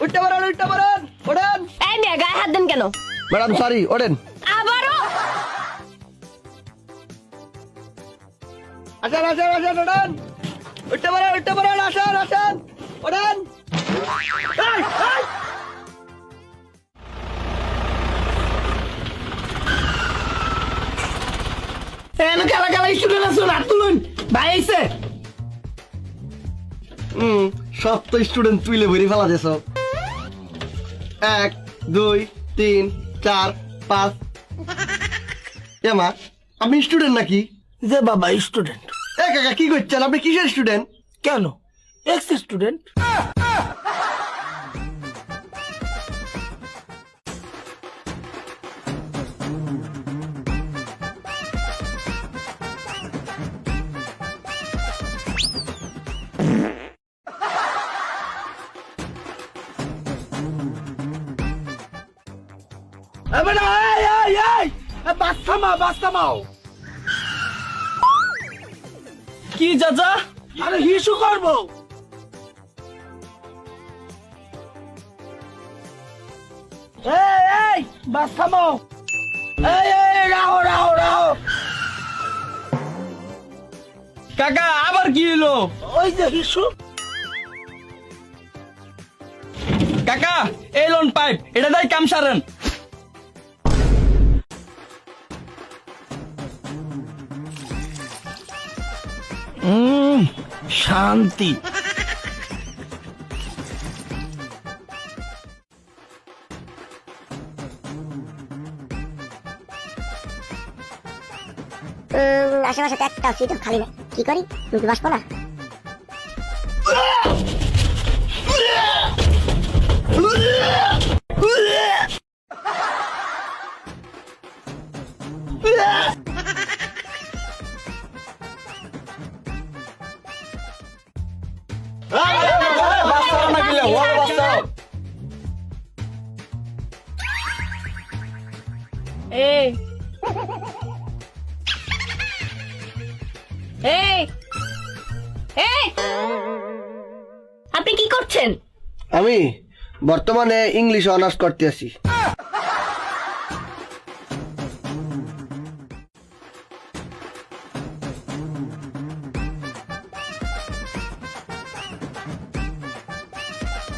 উঠতে পারেন ওঠেন। এই মেয়ে গায়ে হাত দেন কেন? ম্যাডাম সরি, ওঠেন। আবারও আসেন ওঠেন। উঠতে পারেন আসেন ওঠেন। এই! কালা স্টুডেন্ট আছে না তুলুন ভাই আইছে। সব তো স্টুডেন্ট তুইলে ভরি ফেলা দেছ। 1 2 3 4 5। মা আপনি স্টুডেন্ট নাকি? যে বাবা স্টুডেন্ট। কাকা কি করছেন? আপনি কিসের স্টুডেন্ট? কেন এক্স স্টুডেন্ট? বাস্তামাও কি চাচা? আরে হিসু করবো। এই বাস্তামাও। এই রাও। কাকা আবার কি হলো? ওই যে হিসু। কাকা এই লোন পাইপ, এটা দাই কাম সারেন। শান্তি। আশেপাশে তো একটা সিট খালি নেই, কি করি? তুই কি বাসবো না? এই এই এই আপনি কি করছেন? আমি বর্তমানে ইংলিশ অনার্স করতে আছি।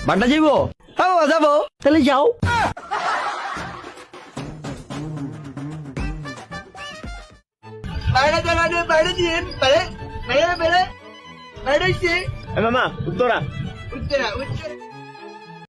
বাড্ডা যাইবো? হ্যাঁ যাবো। তাহলে যাও। বাইরে দিন বাইরে মামা উত্তরা উঠতে